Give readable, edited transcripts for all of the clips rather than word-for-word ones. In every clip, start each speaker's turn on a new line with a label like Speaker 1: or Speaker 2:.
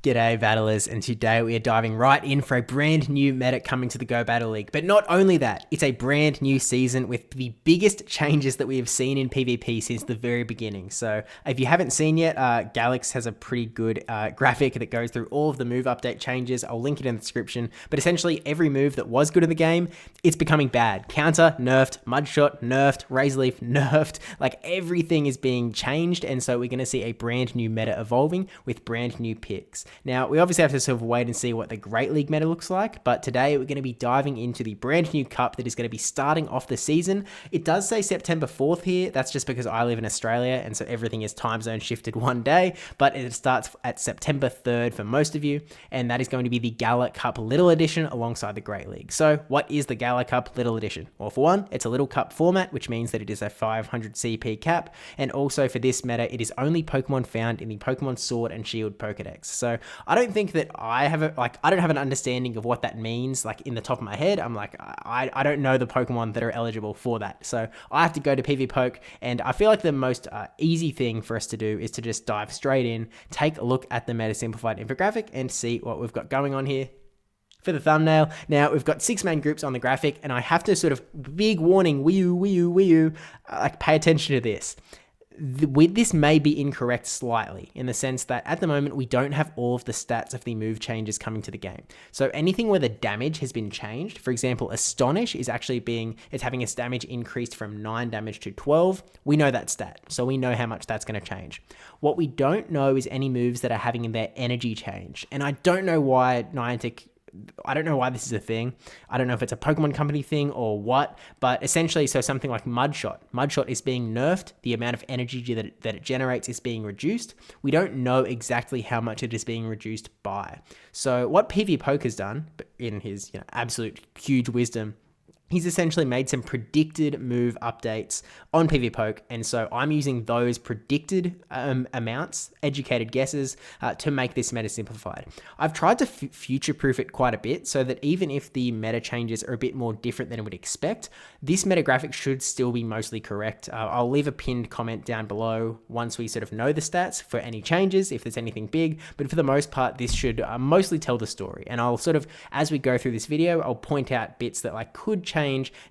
Speaker 1: G'day battlers, and today we are diving right in for a brand new meta coming to the Go Battle League. But not only that, it's a brand new season with the biggest changes that we have seen in PvP since the very beginning. So if you haven't seen yet, Galax has a pretty good graphic that goes through all of the move update changes. I'll link it in the description. But essentially every move that was good in the game, it's becoming bad. Counter, nerfed. Mudshot, nerfed. Razor Leaf, nerfed. Like everything is being changed, and so we're going to see a brand new meta evolving with brand new picks. Now, we obviously have to sort of wait and see what the Great League meta looks like, but today we're going to be diving into the brand new cup that is going to be starting off the season. It does say September 4th here. That's just because I live in Australia, and so everything is time zone shifted one day, but it starts at September 3rd for most of you, and that is going to be the Galar Cup Little Edition alongside the Great League. So, what is the Galar Cup Little Edition? Well, for one, it's a little cup format, which means that it is a 500 CP cap, and also for this meta, it is only Pokemon found in the Pokemon Sword and Shield Pokedex. So I don't think that I don't have an understanding of what that means, like in the top of my head. I'm like, I don't know the Pokemon that are eligible for that. So I have to go to PvPoke, and I feel like the most easy thing for us to do is to just dive straight in, take a look at the meta simplified infographic and see what we've got going on here. For the thumbnail, now we've got 6 main groups on the graphic, and I have to sort of, big warning, Wii U, like pay attention to this. This may be incorrect slightly in the sense that at the moment we don't have all of the stats of the move changes coming to the game. So anything where the damage has been changed, for example, Astonish is actually it's having its damage increased from 9 damage to 12. We know that stat, so we know how much that's going to change. What we don't know is any moves that are having their energy change, and I don't know why Niantic. I don't know why this is a thing. I don't know if it's a Pokemon company thing or what, but essentially, so something like Mudshot. Mudshot is being nerfed. The amount of energy that it generates is being reduced. We don't know exactly how much it is being reduced by. So what PvPoke has done, in his absolute huge wisdom, he's essentially made some predicted move updates on PvPoke, and so I'm using those predicted amounts, educated guesses, to make this meta simplified. I've tried to future-proof it quite a bit so that even if the meta changes are a bit more different than I would expect, this meta graphic should still be mostly correct. I'll leave a pinned comment down below once we sort of know the stats for any changes, if there's anything big, but for the most part, this should mostly tell the story. And I'll sort of, as we go through this video, I'll point out bits that could change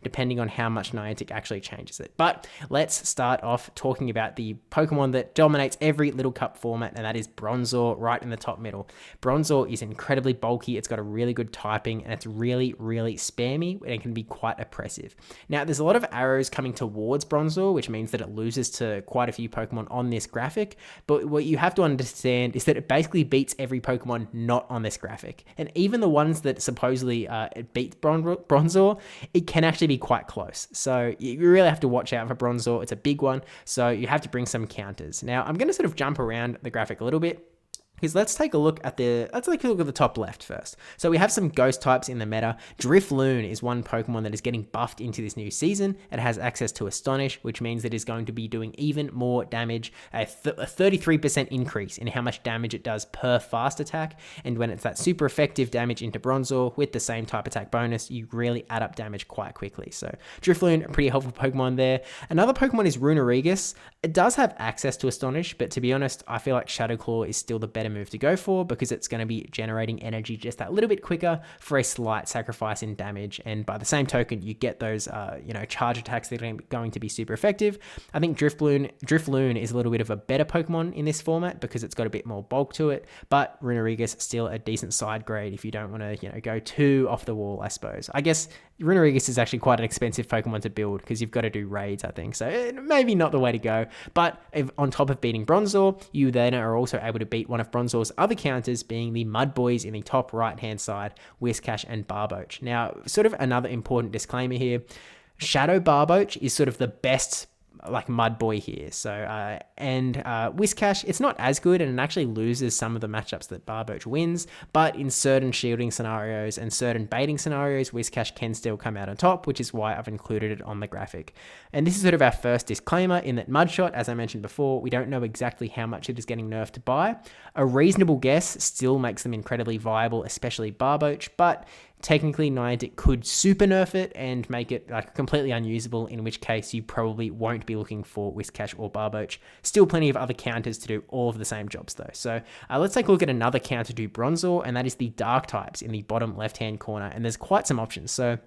Speaker 1: depending on how much Niantic actually changes it. But let's start off talking about the Pokemon that dominates every little cup format, and that is Bronzor right in the top middle. Bronzor is incredibly bulky, it's got a really good typing, and it's really, really spammy, and it can be quite oppressive. Now, there's a lot of arrows coming towards Bronzor, which means that it loses to quite a few Pokemon on this graphic, but what you have to understand is that it basically beats every Pokemon not on this graphic. And even the ones that supposedly it beats Bronzor, it can actually be quite close. So you really have to watch out for Bronzor. It's a big one, so you have to bring some counters. Now, I'm going to sort of jump around the graphic a little bit, because let's take a look at the top left first. So we have some ghost types in the meta. Drifloon is one Pokemon that is getting buffed into this new season. It has access to Astonish, which means it is going to be doing even more damage, a 33% increase in how much damage it does per fast attack. And when it's that super effective damage into Bronzor with the same type attack bonus, you really add up damage quite quickly. So Drifloon, a pretty helpful Pokemon there. Another Pokemon is Runerigus. It does have access to Astonish, but to be honest, I feel like Shadow Claw is still the better move to go for because it's going to be generating energy just that little bit quicker for a slight sacrifice in damage, and by the same token you get those charge attacks that are going to be super effective. I think Drifloon is a little bit of a better Pokemon in this format because it's got a bit more bulk to it, but Runerigus still a decent side grade if you don't want to go too off the wall. I suppose I guess Runerigus is actually quite an expensive Pokemon to build because you've got to do raids, I think, so maybe not the way to go. But if, on top of beating Bronzor, you then are also able to beat one of Bronzor's other counters, being the Mud Boys in the top right-hand side, Whiscash and Barboach. Now, sort of another important disclaimer here, Shadow Barboach is sort of the best Mud Boy here. So, Whiscash, it's not as good, and it actually loses some of the matchups that Barboach wins, but in certain shielding scenarios and certain baiting scenarios, Whiscash can still come out on top, which is why I've included it on the graphic. And this is sort of our first disclaimer in that Mudshot, as I mentioned before, we don't know exactly how much it is getting nerfed by. A reasonable guess still makes them incredibly viable, especially Barboach, but Technically, Niantic could super nerf it and make it like completely unusable, in which case you probably won't be looking for Whiscash or Barboach. Still plenty of other counters to do all of the same jobs though. So let's take a look at another counter to Bronzor, and that is the Dark types in the bottom left-hand corner, and there's quite some options. So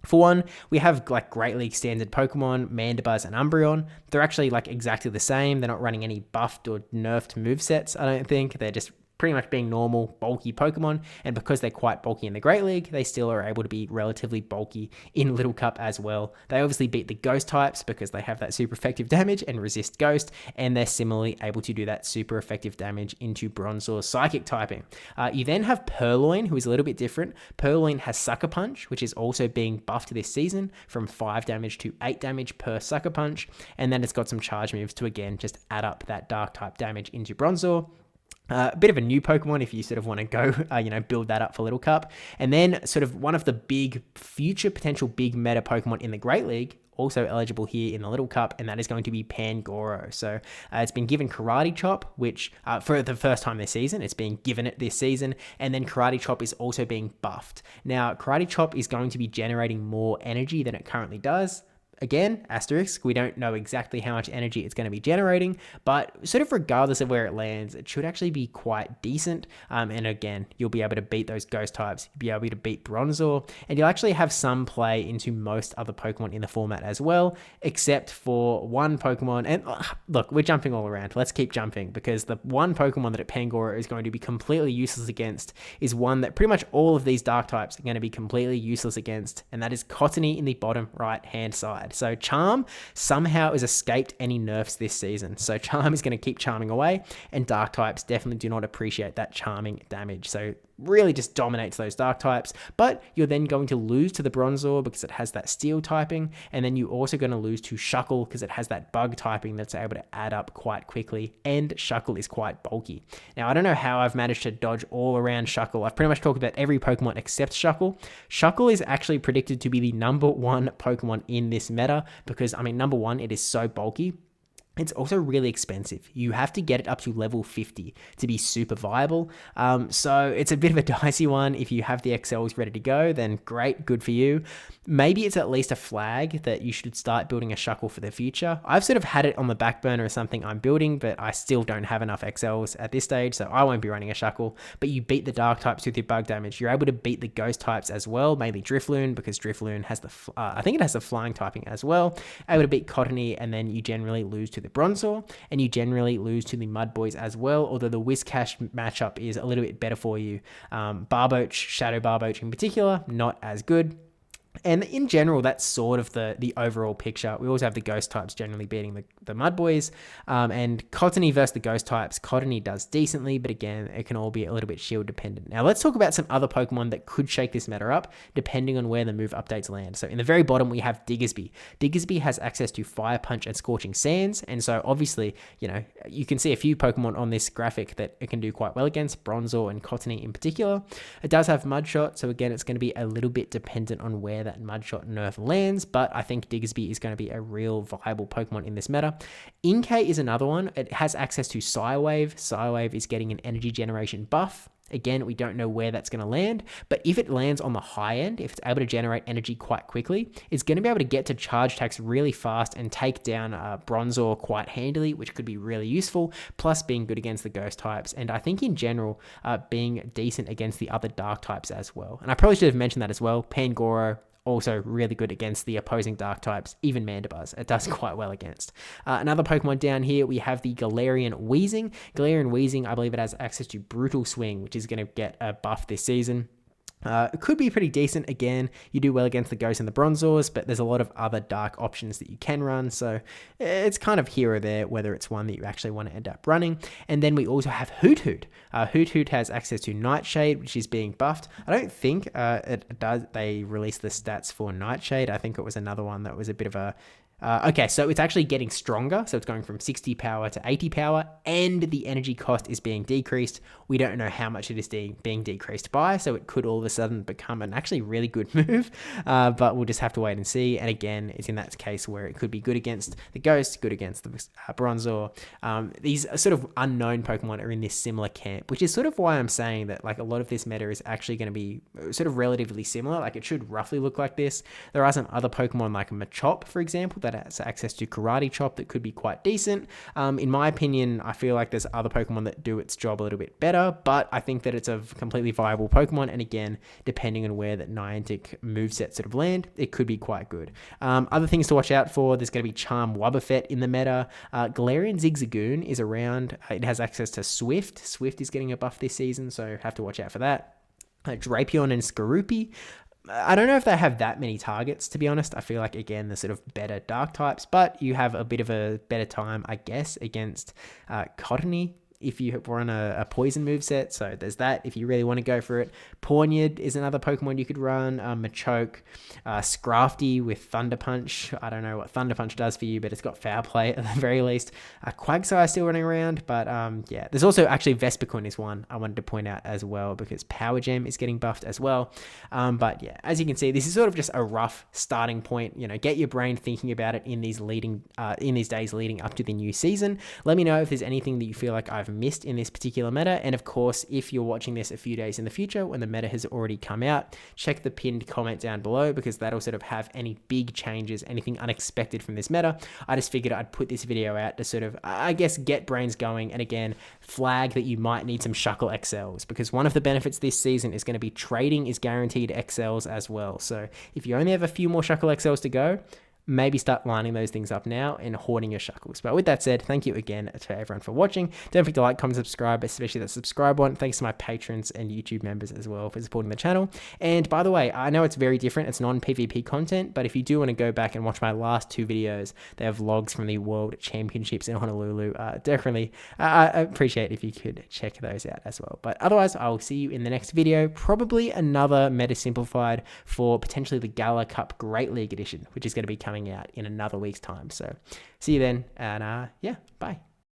Speaker 1: for one, we have like Great League standard Pokemon, Mandibuzz and Umbreon. They're actually like exactly the same. They're not running any buffed or nerfed movesets, I don't think. They're just pretty much being normal, bulky Pokemon, and because they're quite bulky in the Great League, they still are able to be relatively bulky in Little Cup as well. They obviously beat the Ghost types because they have that super effective damage and resist Ghost, and they're similarly able to do that super effective damage into Bronzor's Psychic typing. You then have Purloin, who is a little bit different. Purloin has Sucker Punch, which is also being buffed this season from 5 damage to 8 damage per Sucker Punch, and then it's got some charge moves to again just add up that Dark type damage into Bronzor. A bit of a new Pokemon if you sort of want to go, build that up for Little Cup. And then sort of one of the big future potential big meta Pokemon in the Great League, also eligible here in the Little Cup, and that is going to be Pangoro. So it's been given Karate Chop, which for the first time this season, it's being given it this season, and then Karate Chop is also being buffed. Now, Karate Chop is going to be generating more energy than it currently does. Again, asterisk, we don't know exactly how much energy it's going to be generating, but sort of regardless of where it lands, it should actually be quite decent. And again, you'll be able to beat those Ghost types, you'll be able to beat Bronzor, and you'll actually have some play into most other Pokemon in the format as well, except for one Pokemon. And look, we're jumping all around. Let's keep jumping, because the one Pokemon that Pangoro is going to be completely useless against is one that pretty much all of these Dark types are going to be completely useless against, and that is Cottony in the bottom right-hand side. So Charm somehow has escaped any nerfs this season. So Charm is going to keep charming away, and Dark types definitely do not appreciate that charming damage. So really just dominates those Dark types, but you're then going to lose to the Bronzor because it has that Steel typing, and then you're also going to lose to Shuckle because it has that Bug typing that's able to add up quite quickly, and Shuckle is quite bulky. Now, I don't know how I've managed to dodge all around Shuckle. I've pretty much talked about every Pokemon except Shuckle. Shuckle is actually predicted to be the number 1 Pokemon in this meta because, number 1, it is so bulky. It's also really expensive. You have to get it up to level 50 to be super viable. So it's a bit of a dicey one. If you have the XLs ready to go, then great, good for you. Maybe it's at least a flag that you should start building a Shuckle for the future. I've sort of had it on the back burner as something I'm building, but I still don't have enough XLs at this stage, so I won't be running a Shuckle. But you beat the Dark types with your Bug damage. You're able to beat the Ghost types as well, mainly Drifloon, because Drifloon has I think it has the Flying typing as well. Able to beat Cottony, and then you generally lose to the Bronzor, and you generally lose to the Mudboys as well, although the Whiscash matchup is a little bit better for you. Barboach, Shadow Barboach in particular, not as good. And in general, that's sort of the overall picture. We also have the Ghost types generally beating the Mudboys. And Cottony versus the Ghost types. Cottony does decently, but again, it can all be a little bit shield dependent. Now, let's talk about some other Pokemon that could shake this meta up, depending on where the move updates land. So in the very bottom, we have Diggersby. Diggersby has access to Fire Punch and Scorching Sands. And so obviously, you can see a few Pokemon on this graphic that it can do quite well against, Bronzor and Cottony in particular. It does have Mud Shot. So again, it's going to be a little bit dependent on where that Mudshot nerf lands, but I think Diggersby is going to be a real viable Pokemon in this meta. Inkay is another one. It has access to Psywave. Psywave is getting an energy generation buff. Again, we don't know where that's going to land, but if it lands on the high end, if it's able to generate energy quite quickly, it's going to be able to get to charge attacks really fast and take down Bronzor quite handily, which could be really useful, plus being good against the Ghost types, and I think in general, being decent against the other Dark types as well. And I probably should have mentioned that as well. Pangoro, also really good against the opposing Dark types, even Mandibuzz. It does quite well against. Another Pokemon down here, we have the Galarian Weezing. Galarian Weezing, I believe it has access to Brutal Swing, which is going to get a buff this season. It could be pretty decent. Again, you do well against the Ghosts and the Bronzors, but there's a lot of other Dark options that you can run, so it's kind of here or there whether it's one that you actually want to end up running. And then we also have Hoot Hoot. Hoot Hoot has access to Nightshade, which is being buffed. I don't think it does. They released the stats for Nightshade. I think it was another one that was a bit of a Okay, so it's actually getting stronger. So it's going from 60 power to 80 power, and the energy cost is being decreased. We don't know how much it is being decreased by, so it could all of a sudden become an actually really good move, but we'll just have to wait and see. And again, it's in that case where it could be good against the Ghost, good against the Bronzor. These sort of unknown Pokemon are in this similar camp, which is sort of why I'm saying that like a lot of this meta is actually going to be sort of relatively similar. Like it should roughly look like this. There are some other Pokemon like Machop, for example, that has access to Karate Chop that could be quite decent. In my opinion, I feel like there's other Pokemon that do its job a little bit better, but I think that it's a completely viable Pokemon, and again, depending on where that Niantic moveset sort of land, it could be quite good. Other things to watch out for, there's going to be Charm Wobbuffet in the meta. Galarian Zigzagoon is around. It has access to Swift. Swift is getting a buff this season, so have to watch out for that. Drapion and Skorupi. I don't know if they have that many targets, to be honest. I feel like, again, the sort of better dark types, but you have a bit of a better time, I guess, against Cottony if you run a poison moveset. So there's that if you really want to go for it. Pawniard is another Pokemon you could run. Machoke, Scrafty with Thunder Punch. I don't know what Thunder Punch does for you, but it's got Foul Play at the very least. Quagsire still running around, but yeah. There's also actually Vespiquen is one I wanted to point out as well, because Power Gem is getting buffed as well. But yeah, as you can see, this is sort of just a rough starting point. You know, get your brain thinking about it in these days leading up to the new season. Let me know if there's anything that you feel like I've missed in this particular meta, and of course, if you're watching this a few days in the future when the meta has already come out, check the pinned comment down below, because that'll sort of have any big changes, anything unexpected from this meta. I just figured I'd put this video out to sort of, I guess, get brains going, and again, flag that you might need some Shuckle XLs, because one of the benefits this season is going to be trading is guaranteed XLs as well. So if you only have a few more Shuckle XLs to go, maybe start lining those things up now and hoarding your Shuckles. But with that said, thank you again to everyone for watching. Don't forget to like, comment, subscribe, especially that subscribe one. Thanks to my patrons and YouTube members as well for supporting the channel. And by the way, I know it's very different. It's non-PvP content, but if you do want to go back and watch my last two videos, they have vlogs from the World Championships in Honolulu. Definitely, I appreciate if you could check those out as well. But otherwise, I will see you in the next video. Probably another Meta Simplified for potentially the Galar Cup Great League Edition, which is going to be coming out in another week's time. So see you then, and yeah, bye.